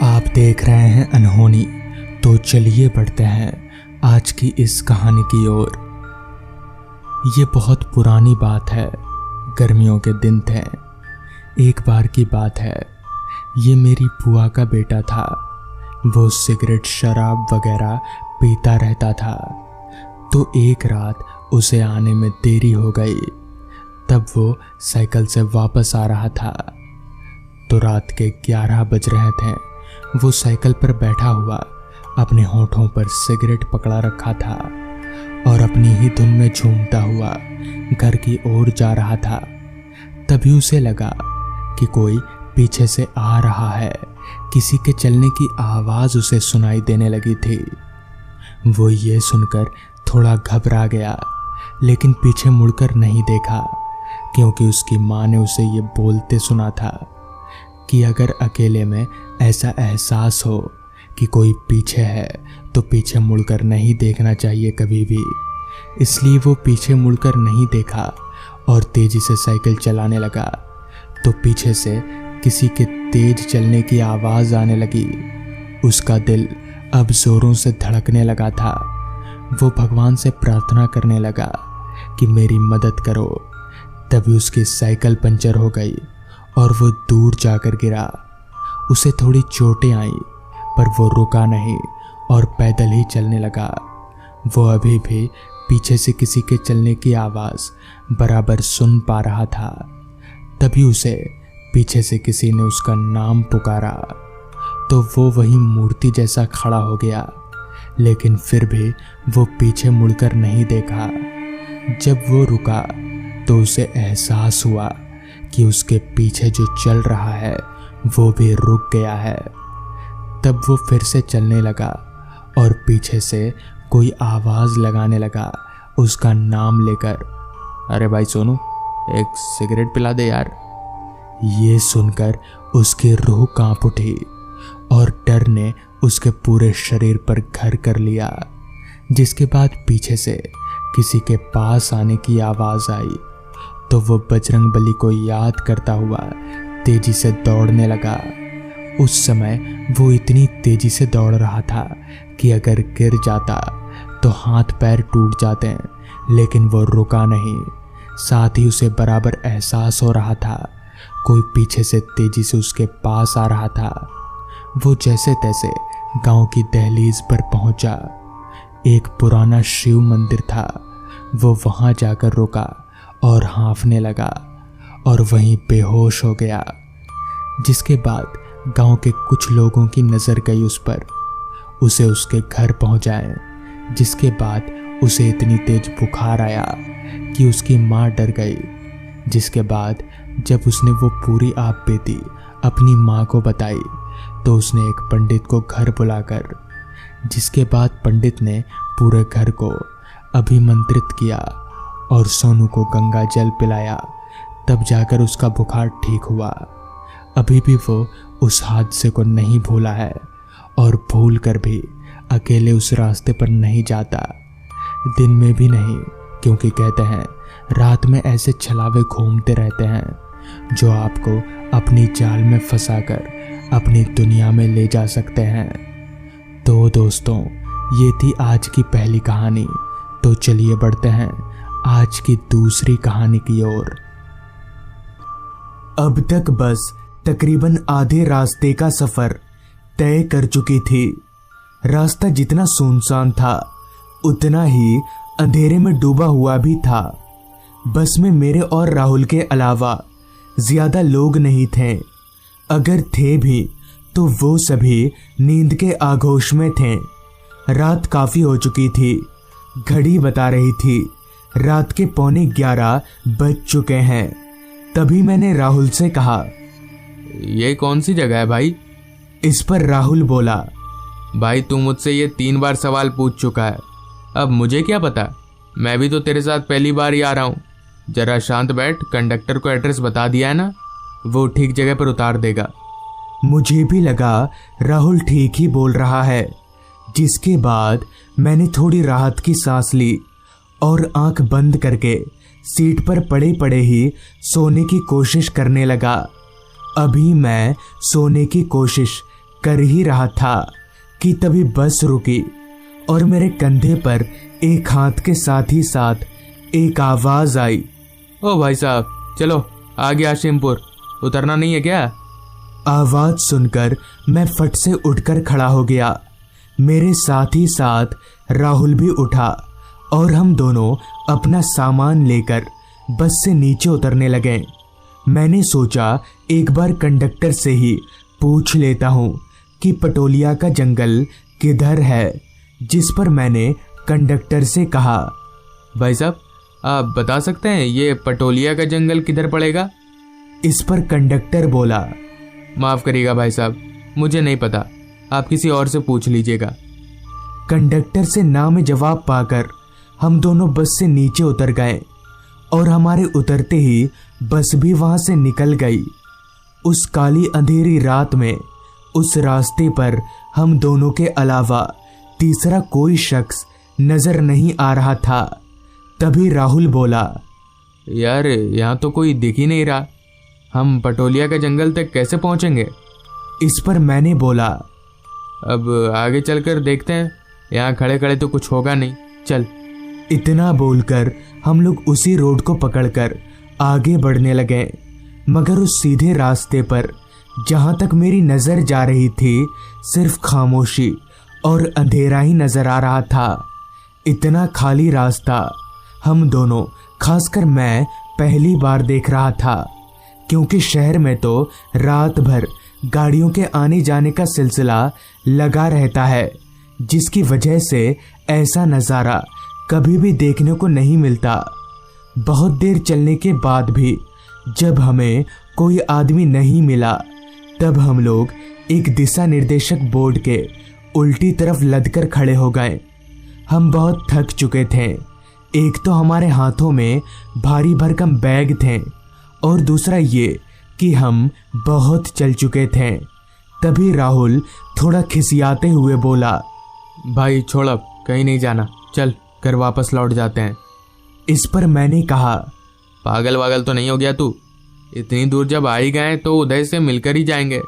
आप देख रहे हैं अनहोनी। तो चलिए बढ़ते हैं आज की इस कहानी की ओर। ये बहुत पुरानी बात है। गर्मियों के दिन थे। एक बार की बात है। ये मेरी बुआ का बेटा था। वो सिगरेट शराब वगैरह पीता रहता था। तो एक रात उसे आने में देरी हो गई। तब वो साइकिल से वापस आ रहा था। तो रात के 11 बज रहे थे। वो साइकिल पर बैठा हुआ अपने होठों पर सिगरेट पकड़ा रखा था और अपनी ही धुन में झूमता हुआ घर की ओर जा रहा था। तभी उसे लगा कि कोई पीछे से आ रहा है। किसी के चलने की आवाज़ उसे सुनाई देने लगी थी। वो ये सुनकर थोड़ा घबरा गया, लेकिन पीछे मुड़कर नहीं देखा, क्योंकि उसकी माँ ने उसे ये बोलते सुना था कि अगर अकेले में ऐसा एहसास हो कि कोई पीछे है तो पीछे मुड़कर नहीं देखना चाहिए कभी भी। इसलिए वो पीछे मुड़कर नहीं देखा और तेजी से साइकिल चलाने लगा। तो पीछे से किसी के तेज चलने की आवाज़ आने लगी। उसका दिल अब जोरों से धड़कने लगा था। वो भगवान से प्रार्थना करने लगा कि मेरी मदद करो। तभी उसकी साइकिल पंचर हो गई और वो दूर जाकर गिरा। उसे थोड़ी चोटें आईं, पर वो रुका नहीं और पैदल ही चलने लगा। वो अभी भी पीछे से किसी के चलने की आवाज़ बराबर सुन पा रहा था। तभी उसे पीछे से किसी ने उसका नाम पुकारा। तो वो वही मूर्ति जैसा खड़ा हो गया, लेकिन फिर भी वो पीछे मुड़कर नहीं देखा। जब वो रुका तो उसे एहसास हुआ कि उसके पीछे जो चल रहा है वो भी रुक गया है। तब वो फिर से चलने लगा और पीछे से कोई आवाज़ लगाने लगा उसका नाम लेकर, अरे भाई सोनू, एक सिगरेट पिला दे यार। ये सुनकर उसकी रूह कांप उठी और डर ने उसके पूरे शरीर पर घर कर लिया। जिसके बाद पीछे से किसी के पास आने की आवाज़ आई तो वो बजरंगबली को याद करता हुआ तेजी से दौड़ने लगा। उस समय वो इतनी तेजी से दौड़ रहा था कि अगर गिर जाता तो हाथ पैर टूट जाते, लेकिन वो रुका नहीं। साथ ही उसे बराबर एहसास हो रहा था कोई पीछे से तेजी से उसके पास आ रहा था। वो जैसे तैसे गांव की दहलीज पर पहुंचा। एक पुराना शिव मंदिर था। वो वहां जाकर रुका और हाँफने लगा और वहीं बेहोश हो गया। जिसके बाद गांव के कुछ लोगों की नज़र गई उस पर। उसे उसके घर पहुंचाए। जिसके बाद उसे इतनी तेज बुखार आया कि उसकी माँ डर गई। जिसके बाद जब उसने वो पूरी आप बीती अपनी माँ को बताई तो उसने एक पंडित को घर बुलाकर, जिसके बाद पंडित ने पूरे घर को अभिमंत्रित किया और सोनू को गंगा जल पिलाया। तब जाकर उसका बुखार ठीक हुआ। अभी भी वो उस हादसे को नहीं भूला है और भूल कर भी अकेले उस रास्ते पर नहीं जाता, दिन में भी नहीं, क्योंकि कहते हैं रात में ऐसे छलावे घूमते रहते हैं जो आपको अपनी जाल में फंसाकर अपनी दुनिया में ले जा सकते हैं। तो दोस्तों, ये थी आज की पहली कहानी। तो चलिए बढ़ते हैं आज की दूसरी कहानी की ओर। अब तक बस तकरीबन आधे रास्ते का सफर तय कर चुकी थी। रास्ता जितना सुनसान था उतना ही अंधेरे में डूबा हुआ भी था। बस में मेरे और राहुल के अलावा ज्यादा लोग नहीं थे। अगर थे भी तो वो सभी नींद के आगोश में थे। रात काफी हो चुकी थी। घड़ी बता रही थी रात के 11:15 बज चुके हैं। तभी मैंने राहुल से कहा, ये कौन सी जगह है भाई? इस पर राहुल बोला, भाई तू मुझसे ये 3 बार सवाल पूछ चुका है, अब मुझे क्या पता? मैं भी तो तेरे साथ पहली बार ही आ रहा हूँ। जरा शांत बैठ, कंडक्टर को एड्रेस बता दिया है ना, वो ठीक जगह पर उतार देगा। मुझे भी लगा राहुल ठीक ही बोल रहा है। जिसके बाद मैंने थोड़ी राहत की सांस ली और आंख बंद करके सीट पर पड़े पड़े ही सोने की कोशिश करने लगा। अभी मैं सोने की कोशिश कर ही रहा था कि तभी बस रुकी और मेरे कंधे पर एक हाथ के साथ ही साथ एक आवाज आई, ओ भाई साहब चलो आगे आशिमपुर, उतरना नहीं है क्या? आवाज सुनकर मैं फट से उठकर खड़ा हो गया। मेरे साथ ही साथ राहुल भी उठा और हम दोनों अपना सामान लेकर बस से नीचे उतरने लगे। मैंने सोचा एक बार कंडक्टर से ही पूछ लेता हूँ कि पटोलिया का जंगल किधर है, जिस पर मैंने कंडक्टर से कहा, भाई साहब आप बता सकते हैं ये पटोलिया का जंगल किधर पड़ेगा? इस पर कंडक्टर बोला, माफ़ करिएगा भाई साहब, मुझे नहीं पता, आप किसी और से पूछ लीजिएगा। कंडक्टर से ना में जवाब पाकर हम दोनों बस से नीचे उतर गए और हमारे उतरते ही बस भी वहां से निकल गई। उस काली अंधेरी रात में उस रास्ते पर हम दोनों के अलावा तीसरा कोई शख्स नजर नहीं आ रहा था। तभी राहुल बोला, यार यहाँ तो कोई दिख ही नहीं रहा, हम पटोलिया के जंगल तक कैसे पहुँचेंगे? इस पर मैंने बोला, अब आगे चलकर देखते हैं, यहाँ खड़े खड़े तो कुछ होगा नहीं, चल। इतना बोलकर हम लोग उसी रोड को पकड़कर आगे बढ़ने लगे, मगर उस सीधे रास्ते पर जहां तक मेरी नजर जा रही थी सिर्फ खामोशी और अंधेरा ही नजर आ रहा था। इतना खाली रास्ता हम दोनों, खासकर मैं, पहली बार देख रहा था, क्योंकि शहर में तो रात भर गाड़ियों के आने जाने का सिलसिला लगा रहता है, जिसकी वजह से ऐसा नज़ारा कभी भी देखने को नहीं मिलता। बहुत देर चलने के बाद भी जब हमें कोई आदमी नहीं मिला, तब हम लोग एक दिशा निर्देशक बोर्ड के उल्टी तरफ लदकर खड़े हो गए। हम बहुत थक चुके थे, एक तो हमारे हाथों में भारी भरकम बैग थे और दूसरा ये कि हम बहुत चल चुके थे। तभी राहुल थोड़ा खिसियाते हुए बोला, भाई छोड़, अब कहीं नहीं जाना, चल घर वापस लौट जाते हैं। इस पर मैंने कहा, पागल वागल तो नहीं हो गया तू? इतनी दूर जब आ ही गए तो उदय से मिलकर ही जाएंगे।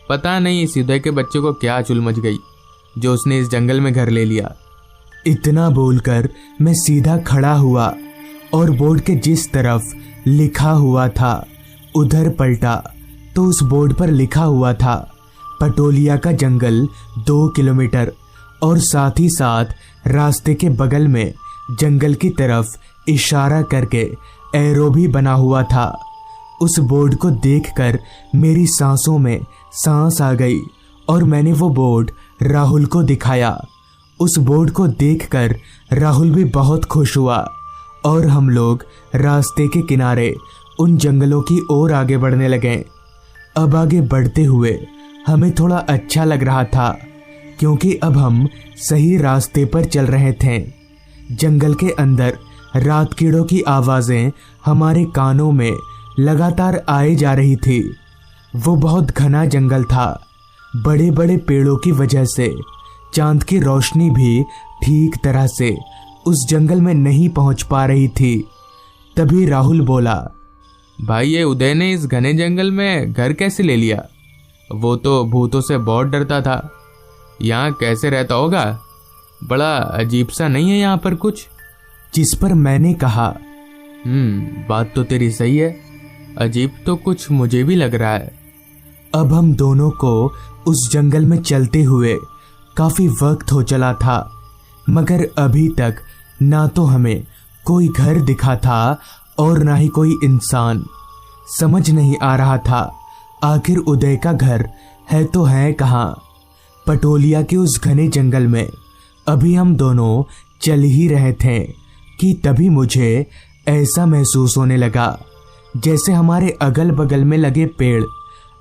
पता नहीं इस उदय के बच्चे को क्या चुल मच गई जो उसने इस जंगल में घर ले लिया। इतना बोलकर मैं सीधा खड़ा हुआ और बोर्ड के जिस तरफ लिखा हुआ था उधर पलटा तो उस बोर्ड पर लिखा हुआ था पटोलिया का जंगल 2 किलोमीटर, और साथ ही साथ रास्ते के बगल में जंगल की तरफ इशारा करके एरो भी बना हुआ था। उस बोर्ड को देखकर मेरी सांसों में सांस आ गई और मैंने वो बोर्ड राहुल को दिखाया। उस बोर्ड को देखकर राहुल भी बहुत खुश हुआ और हम लोग रास्ते के किनारे उन जंगलों की ओर आगे बढ़ने लगे। अब आगे बढ़ते हुए हमें थोड़ा अच्छा लग रहा था, क्योंकि अब हम सही रास्ते पर चल रहे थे। जंगल के अंदर रात कीड़ों की आवाज़ें हमारे कानों में लगातार आए जा रही थी। वो बहुत घना जंगल था। बड़े बड़े पेड़ों की वजह से चांद की रोशनी भी ठीक तरह से उस जंगल में नहीं पहुंच पा रही थी। तभी राहुल बोला, भाई ये उदय ने इस घने जंगल में घर कैसे ले लिया? वो तो भूतों से बहुत डरता था, यहाँ कैसे रहता होगा? बड़ा अजीब सा नहीं है यहाँ पर कुछ? जिस पर मैंने कहा, बात तो तेरी सही है, अजीब तो कुछ मुझे भी लग रहा है। अब हम दोनों को उस जंगल में चलते हुए काफी वक्त हो चला था, मगर अभी तक ना तो हमें कोई घर दिखा था और ना ही कोई इंसान। समझ नहीं आ रहा था आखिर उदय का घर है तो है कहाँ। पटोलिया के उस घने जंगल में अभी हम दोनों चल ही रहे थे कि तभी मुझे ऐसा महसूस होने लगा जैसे हमारे अगल बगल में लगे पेड़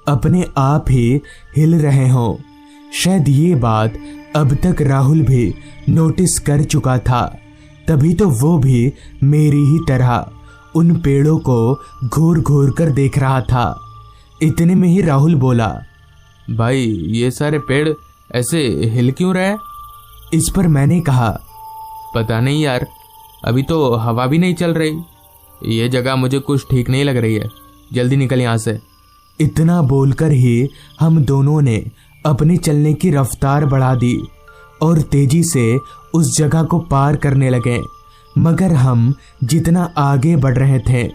अपने आप ही हिल रहे हों। शायद ये बात अब तक राहुल भी नोटिस कर चुका था, तभी तो वो भी मेरी ही तरह उन पेड़ों को घूर घूर कर देख रहा था। इतने में ही राहुल बोला, भाई ये सारे पेड़ ऐसे हिल क्यों रहे? इस पर मैंने कहा, पता नहीं यार, अभी तो हवा भी नहीं चल रही, ये जगह मुझे कुछ ठीक नहीं लग रही है, जल्दी निकल यहाँ से। इतना बोलकर ही हम दोनों ने अपने चलने की रफ्तार बढ़ा दी और तेजी से उस जगह को पार करने लगे। मगर हम जितना आगे बढ़ रहे थे,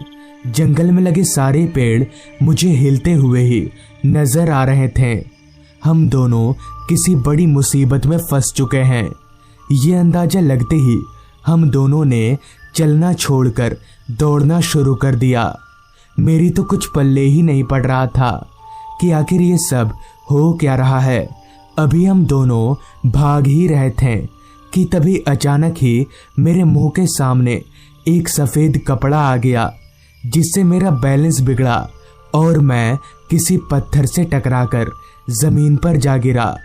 जंगल में लगे सारे पेड़ मुझे हिलते हुए ही नजर आ रहे थे। हम दोनों किसी बड़ी मुसीबत में फंस चुके हैं। ये अंदाजा लगते ही हम दोनों ने चलना छोड़कर दौड़ना शुरू कर दिया। मेरी तो कुछ पल्ले ही नहीं पड़ रहा था कि आखिर ये सब हो क्या रहा है। अभी हम दोनों भाग ही रहे थे कि तभी अचानक ही मेरे मुंह के सामने एक सफ़ेद कपड़ा आ गया, जिससे मेरा बैलेंस बिगड़ा और मैं किसी पत्थर से टकराकर ज़मीन पर जा गिरा।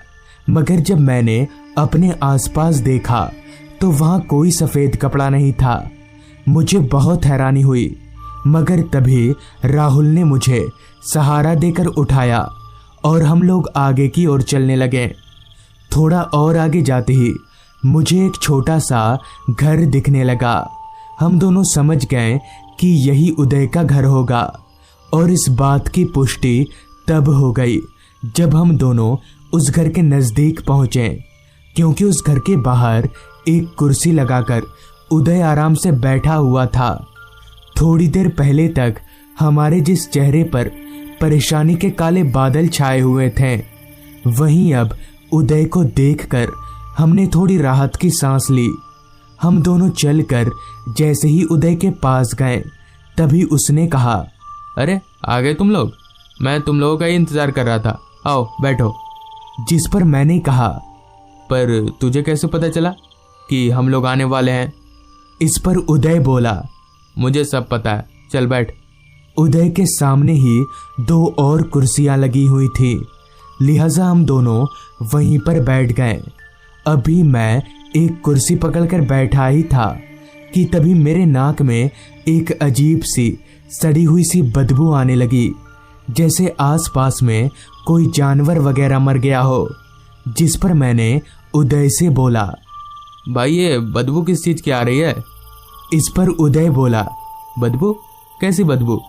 मगर जब मैंने अपने आसपास देखा तो वहाँ कोई सफ़ेद कपड़ा नहीं था। मुझे बहुत हैरानी हुई, मगर तभी राहुल ने मुझे सहारा देकर उठाया और हम लोग आगे की ओर चलने लगे। थोड़ा और आगे जाते ही मुझे एक छोटा सा घर दिखने लगा। हम दोनों समझ गए कि यही उदय का घर होगा और इस बात की पुष्टि तब हो गई जब हम दोनों उस घर के नज़दीक पहुँचे, क्योंकि उस घर के बाहर एक कुर्सी लगाकर उदय आराम से बैठा हुआ था। थोड़ी देर पहले तक हमारे जिस चेहरे पर परेशानी के काले बादल छाए हुए थे, वहीं अब उदय को देखकर हमने थोड़ी राहत की सांस ली। हम दोनों चलकर जैसे ही उदय के पास गए, तभी उसने कहा, अरे आ गए तुम लोग, मैं तुम लोगों का ही इंतजार कर रहा था, आओ बैठो। जिस पर मैंने कहा, पर तुझे कैसे पता चला कि हम लोग आने वाले हैं? इस पर उदय बोला, मुझे सब पता है, चल बैठ। उदय के सामने ही 2 और कुर्सियां लगी हुई थी, लिहाजा हम दोनों वहीं पर बैठ गए। अभी मैं एक कुर्सी पकड़कर बैठा ही था कि तभी मेरे नाक में एक अजीब सी सड़ी हुई सी बदबू आने लगी, जैसे आसपास में कोई जानवर वगैरह मर गया हो। जिस पर मैंने उदय से बोला, भाई ये बदबू किस चीज़ की आ रही है? इस पर उदय बोला, बदबू? कैसी बदबू?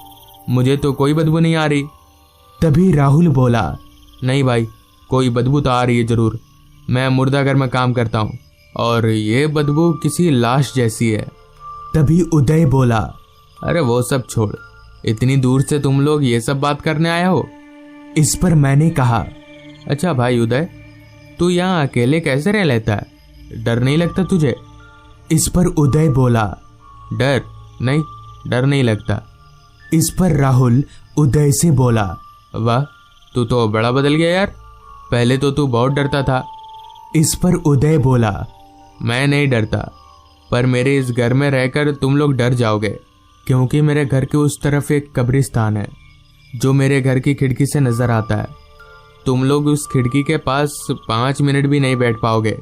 मुझे तो कोई बदबू नहीं आ रही। तभी राहुल बोला, नहीं भाई, कोई बदबू तो आ रही है ज़रूर। मैं मुर्दाघर में काम करता हूँ और ये बदबू किसी लाश जैसी है। तभी उदय बोला, अरे वो सब छोड़, इतनी दूर से तुम लोग ये सब बात करने आए हो? इस पर मैंने कहा, अच्छा भाई उदय, तू यहाँ अकेले कैसे रह लेता है? डर नहीं लगता तुझे? इस पर उदय बोला, डर नहीं, डर नहीं लगता। इस पर राहुल उदय से बोला, वाह, तू तो बड़ा बदल गया यार, पहले तो तू बहुत डरता था। इस पर उदय बोला, मैं नहीं डरता, पर मेरे इस घर में रहकर तुम लोग डर जाओगे, क्योंकि मेरे घर के उस तरफ एक कब्रिस्तान है जो मेरे घर की खिड़की से नजर आता है। तुम लोग उस खिड़की के पास 5 मिनट भी नहीं बैठ पाओगे।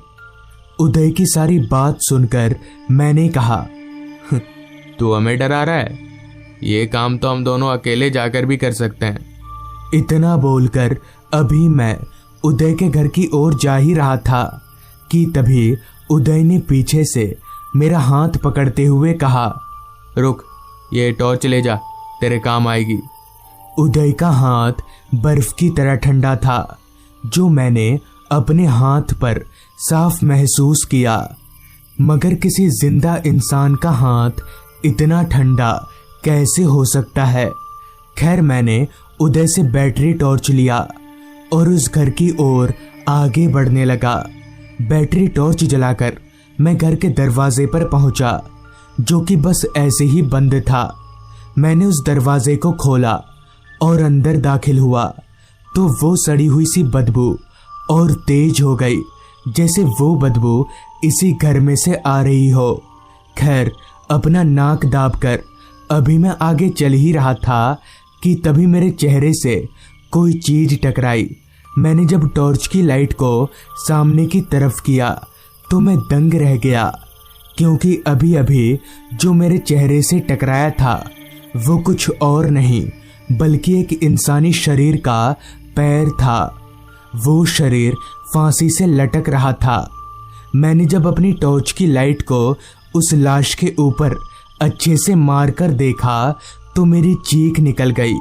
उदय की सारी बात सुनकर मैंने कहा, तू हमें डरा रहा है? ये काम तो हम दोनों अकेले जाकर भी कर सकते हैं। इतना बोलकर अभी मैं उदय के घर की ओर जा ही रहा था कि तभी उदय ने पीछे से मेरा हाथ पकड़ते हुए कहा, रुक, ये टॉर्च ले जा, तेरे काम आएगी। उदय का हाथ बर्फ की तरह ठंडा था, जो मैंने अपने हाथ पर साफ महसूस किया, मगर किसी जिंदा इंसान का हाथ इतना ठंडा कैसे हो सकता है। खैर, मैंने उदय से बैटरी टॉर्च लिया और उस घर की ओर आगे बढ़ने लगा। बैटरी टॉर्च जलाकर मैं घर के दरवाजे पर पहुंचा, जो कि बस ऐसे ही बंद था। मैंने उस दरवाजे को खोला और अंदर दाखिल हुआ तो वो सड़ी हुई सी बदबू और तेज हो गई, जैसे वो बदबू इसी घर में से आ रही हो। खैर, अपना नाक दाबकर अभी मैं आगे चल ही रहा था कि तभी मेरे चेहरे से कोई चीज टकराई। मैंने जब टॉर्च की लाइट को सामने की तरफ किया तो मैं दंग रह गया, क्योंकि अभी अभी जो मेरे चेहरे से टकराया था वो कुछ और नहीं बल्कि एक इंसानी शरीर का पैर था। वो शरीर फांसी से लटक रहा था। मैंने जब अपनी टॉर्च की लाइट को उस लाश के ऊपर अच्छे से मारकर देखा तो मेरी चीख निकल गई,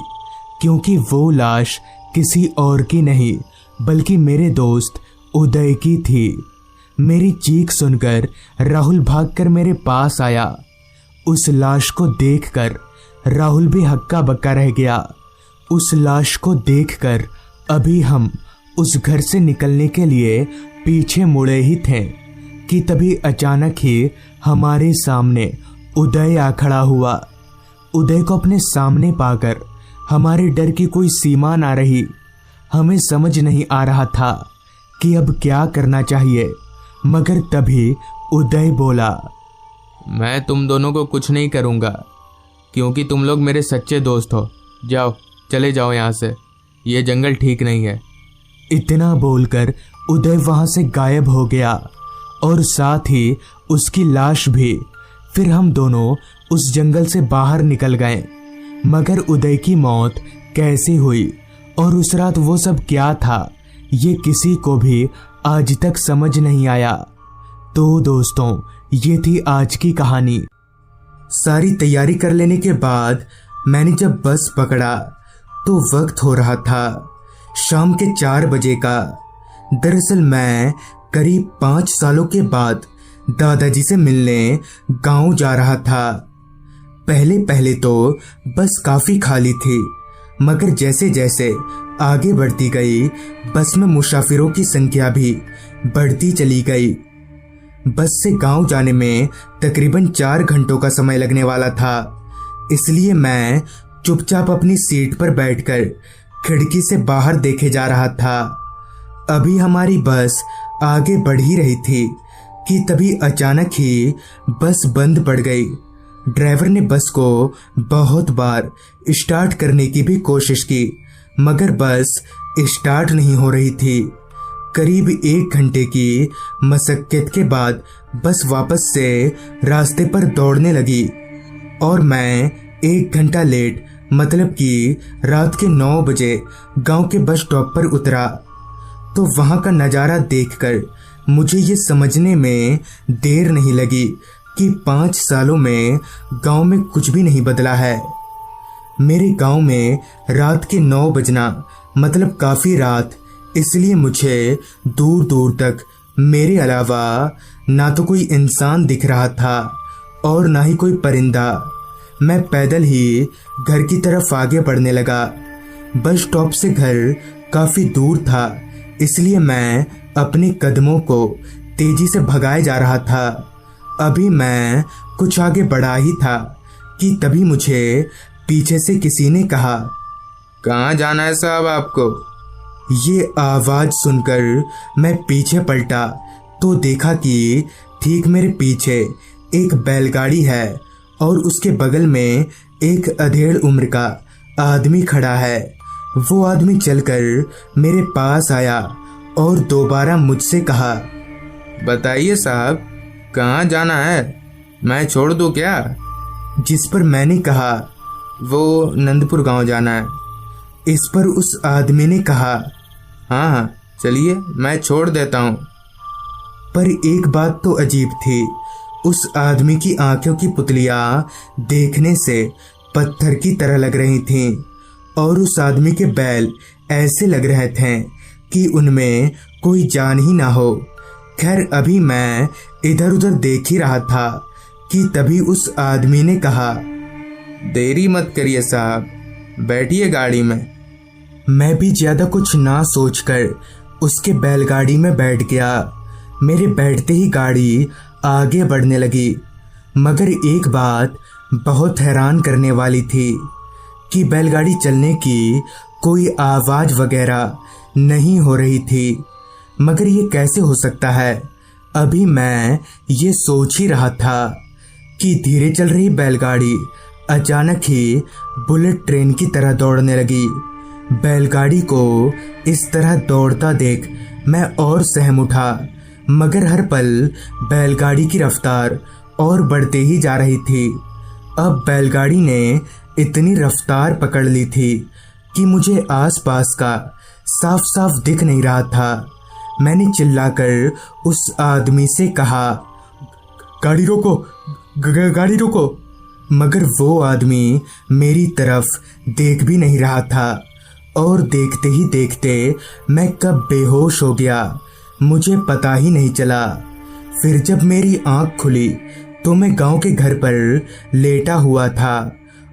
क्योंकि वो लाश किसी और की नहीं बल्कि मेरे दोस्त उदय की थी। मेरी चीख सुनकर राहुल भागकर मेरे पास आया। उस लाश को देखकर राहुल भी हक्का बक्का रह गया। उस लाश को देखकर अभी हम उस घर से निकलने के लिए पीछे मुड़े ही थे कि तभी अचानक ही हमारे सामने उदय आ खड़ा हुआ। उदय को अपने सामने पाकर हमारे डर की कोई सीमा ना रही। हमें समझ नहीं आ रहा था कि अब क्या करना चाहिए, मगर तभी उदय बोला, मैं तुम दोनों को कुछ नहीं करूँगा क्योंकि तुम लोग मेरे सच्चे दोस्त हो। जाओ, चले जाओ यहाँ से, ये जंगल ठीक नहीं है। इतना बोलकर उदय वहां से गायब हो गया और साथ ही उसकी लाश भी। फिर हम दोनों उस जंगल से बाहर निकल गए। मगर उदय की मौत कैसे हुई और उस रात वो सब क्या था, ये किसी को भी आज तक समझ नहीं आया। तो दोस्तों, ये थी आज की कहानी। सारी तैयारी कर लेने के बाद मैंने जब बस पकड़ा तो वक्त हो रहा था शाम के 4 बजे का। दरअसल मैं करीब 5 सालों के बाद दादाजी से मिलने गांव जा रहा था। पहले पहले तो बस काफी खाली थी, मगर जैसे जैसे आगे बढ़ती गई बस में मुसाफिरों की संख्या भी बढ़ती चली गई। बस से गांव जाने में तकरीबन 4 घंटों का समय लगने वाला था, इसलिए मैं चुपचाप अपनी सीट पर बैठकर खिड़की से बाहर देखे जा रहा था। अभी हमारी बस आगे बढ़ ही रही थी कि तभी अचानक ही बस बंद पड़ गई। ड्राइवर ने बस को बहुत बार स्टार्ट करने की भी कोशिश की, मगर बस स्टार्ट नहीं हो रही थी। करीब 1 घंटे की मशक्कत के बाद बस वापस से रास्ते पर दौड़ने लगी और मैं 1 घंटा लेट, मतलब कि रात के 9 बजे गांव के बस स्टॉप पर उतरा। तो वहां का नज़ारा देखकर मुझे ये समझने में देर नहीं लगी कि 5 सालों में गांव में कुछ भी नहीं बदला है। मेरे गांव में रात के 9 बजना मतलब काफ़ी रात, इसलिए मुझे दूर दूर तक मेरे अलावा ना तो कोई इंसान दिख रहा था और ना ही कोई परिंदा। मैं पैदल ही घर की तरफ आगे बढ़ने लगा। बस स्टॉप से घर काफ़ी दूर था, इसलिए मैं अपने कदमों को तेजी से भगाए जा रहा था। अभी मैं कुछ आगे बढ़ा ही था कि तभी मुझे पीछे से किसी ने कहा, कहाँ जाना है साहब आपको? ये आवाज़ सुनकर मैं पीछे पलटा तो देखा कि ठीक मेरे पीछे एक बैलगाड़ी है और उसके बगल में एक अधेड़ उम्र का आदमी खड़ा है। वो आदमी चलकर मेरे पास आया और दोबारा मुझसे कहा, बताइए साहब, कहाँ जाना है? मैं छोड़ दूँ क्या? जिस पर मैंने कहा, वो नंदपुर गांव जाना है। इस पर उस आदमी ने कहा, हाँ हाँ चलिए, मैं छोड़ देता हूँ। पर एक बात तो अजीब थी, उस आदमी की आंखों की पुतलियां देखने से पत्थर की तरह लग रही थीं और उस आदमी के बैल ऐसे लग रहे थे कि उनमें कोई जान ही ना हो। खैर, अभी मैं इधर उधर देख ही रहा था कि तभी उस आदमी ने कहा, देरी मत करिए साहब, बैठिए गाड़ी में। मैं भी ज़्यादा कुछ ना सोचकर उसके बैलगाड़ी में बैठ गया। मेरे बैठते ही गाड़ी आगे बढ़ने लगी, मगर एक बात बहुत हैरान करने वाली थी कि बैलगाड़ी चलने की कोई आवाज़ वगैरह नहीं हो रही थी। मगर ये कैसे हो सकता है? अभी मैं ये सोच ही रहा था कि धीरे चल रही बैलगाड़ी अचानक ही बुलेट ट्रेन की तरह दौड़ने लगी। बैलगाड़ी को इस तरह दौड़ता देख मैं और सहम उठा, मगर हर पल बैलगाड़ी की रफ्तार और बढ़ते ही जा रही थी। अब बैलगाड़ी ने इतनी रफ्तार पकड़ ली थी कि मुझे आसपास का साफ साफ दिख नहीं रहा था। मैंने चिल्लाकर उस आदमी से कहा, गाड़ी रोको, गाड़ी रोको। मगर वो आदमी मेरी तरफ देख भी नहीं रहा था और देखते ही देखते मैं कब बेहोश हो गया मुझे पता ही नहीं चला। फिर जब मेरी आंख खुली तो मैं गांव के घर पर लेटा हुआ था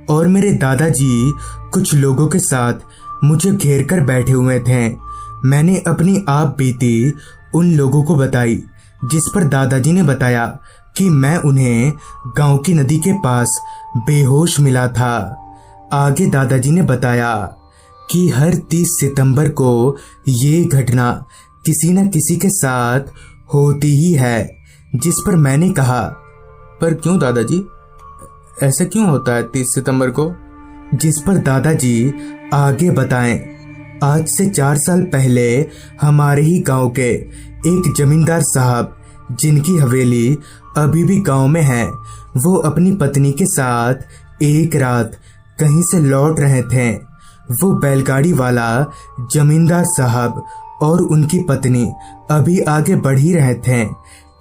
और मेरे दादाजी कुछ लोगों के साथ मुझे घेर कर बैठे हुए थे। मैंने अपनी आप बीती उन लोगों को बताई, जिस पर दादाजी ने बताया कि मैं उन्हें गांव की नदी के पास बेहोश मिला था। आगे दादाजी ने बताया कि हर 30 सितंबर को ये घटना किसी न किसी के साथ होती ही है। जिस पर मैंने कहा, पर क्यों दादाजी, ऐसा क्यों होता है 30 सितंबर को? जिस पर दादाजी आगे बताएं, आज से 4 साल पहले हमारे ही गांव के एक जमींदार साहब, जिनकी हवेली अभी भी गांव में है, वो अपनी पत्नी के साथ एक रात कहीं से लौट रहे थे। वो बैलगाड़ी वाला जमींदार साहब और उनकी पत्नी अभी आगे बढ़ ही रहे थे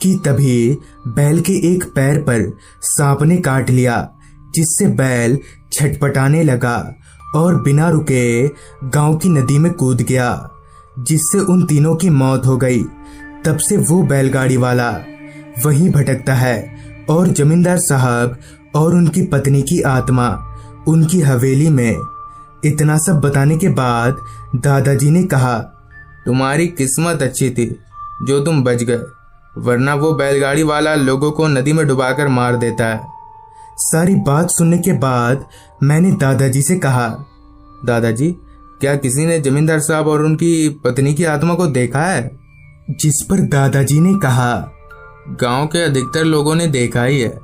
कि तभी बैल के एक पैर पर सांप ने काट लिया, जिससे बैल छटपटाने लगा और बिना रुके गांव की नदी में कूद गया, जिससे उन तीनों की मौत हो गई। तब से वो बैलगाड़ी वाला वहीं भटकता है और जमींदार साहब और उनकी पत्नी की आत्मा उनकी हवेली में। इतना सब बताने के बाद दादाजी ने कहा, तुम्हारी किस्मत अच्छी थी जो तुम बच गए, वरना वो बैलगाड़ी वाला लोगों को नदी में डुबाकर मार देता है। सारी बात सुनने के बाद मैंने दादाजी से कहा, दादाजी, क्या किसी ने जमींदार साहब और उनकी पत्नी की आत्मा को देखा है? जिस पर दादाजी ने कहा, गांव के अधिकतर लोगों ने देखा ही है।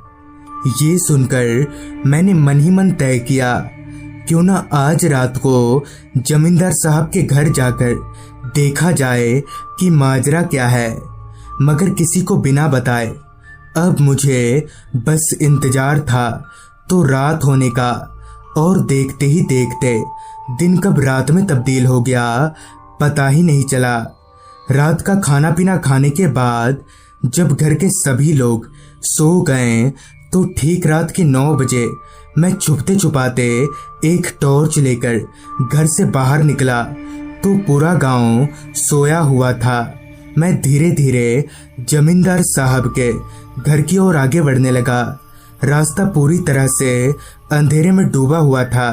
ये सुनकर मैंने मन ही मन तय किया, क्यों ना आज रात को जमींदार साहब के घर जाकर देखा जाए कि माजरा क्या है, मगर किसी को बिना बताए। अब मुझे बस इंतजार था तो रात होने का, और देखते ही देखते दिन कब रात में तब्दील हो गया पता ही नहीं चला। रात का खाना पीना खाने के बाद जब घर के सभी लोग सो गए तो ठीक रात के 9 बजे मैं छुपते छुपाते एक टॉर्च लेकर घर से बाहर निकला तो पूरा गांव सोया हुआ था। मैं धीरे धीरे जमींदार साहब के घर की ओर आगे बढ़ने लगा। रास्ता पूरी तरह से अंधेरे में डूबा हुआ था।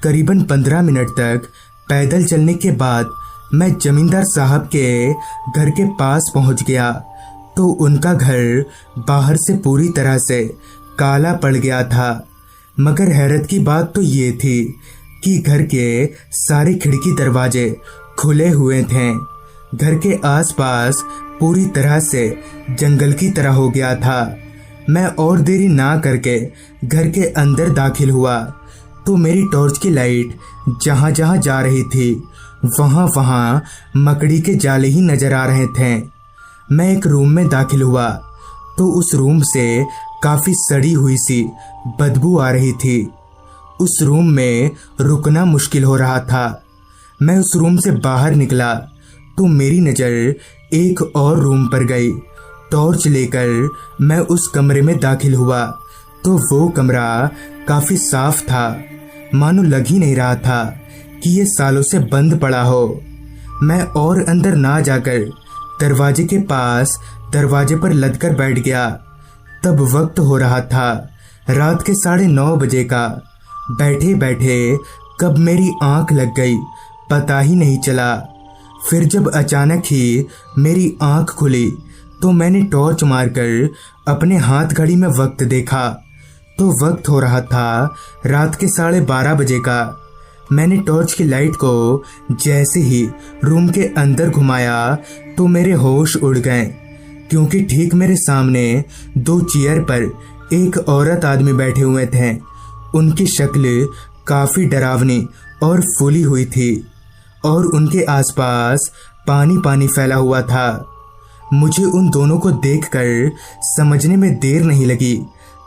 करीबन 15 मिनट तक पैदल चलने के बाद मैं जमींदार साहब के घर के पास पहुंच गया तो उनका घर बाहर से पूरी तरह से काला पड़ गया था। मगर हैरत की बात तो ये थी कि घर के सारे खिड़की दरवाजे खुले हुए थे। घर के आसपास पूरी तरह से जंगल की तरह हो गया था। मैं और देरी ना करके घर के अंदर दाखिल हुआ तो मेरी टॉर्च की लाइट जहां जहां जा रही थी वहां वहां मकड़ी के जाले ही नजर आ रहे थे। मैं एक रूम में दाखिल हुआ तो उस रूम से काफी सड़ी हुई सी बदबू आ रही थी। उस रूम में रुकना मुश्किल हो रहा था। मैं उस रूम से बाहर निकला तो मेरी नज़र एक और रूम पर गई। टॉर्च लेकर मैं उस कमरे में दाखिल हुआ तो वो कमरा काफी साफ था। मानो लग ही नहीं रहा था कि ये सालों से बंद पड़ा हो। मैं और अंदर ना जाकर दरवाजे के पास दरवाजे पर लदकर बैठ गया। तब वक्त हो रहा था रात के 9:30 बजे का। बैठे बैठे कब मेरी आंख लग गई पता ही नहीं चला। फिर जब अचानक ही मेरी आंख खुली तो मैंने टॉर्च मारकर अपने हाथ घड़ी में वक्त देखा तो वक्त हो रहा था रात के 12:30 बजे का। मैंने टॉर्च की लाइट को जैसे ही रूम के अंदर घुमाया तो मेरे होश उड़ गए, क्योंकि ठीक मेरे सामने 2 चेयर पर एक औरत आदमी बैठे हुए थे। उनकी शक्ल काफी डरावनी और फूली हुई थी और उनके आसपास पानी पानी फैला हुआ था। मुझे उन दोनों को देखकर समझने में देर नहीं लगी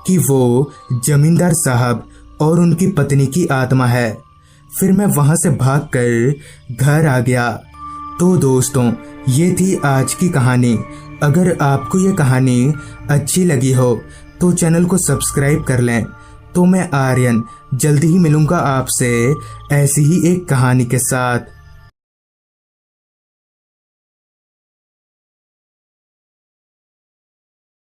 कि वो जमींदार साहब और उनकी पत्नी की आत्मा है। फिर मैं वहां से भागकर घर आ गया। तो दोस्तों, ये थी आज की कहानी। अगर आपको ये कहानी अच्छी लगी हो तो चैनल को सब्सक्राइब कर लें तो मैं आर्यन जल्दी ही मिलूंगा आपसे ऐसी ही एक कहानी के साथ।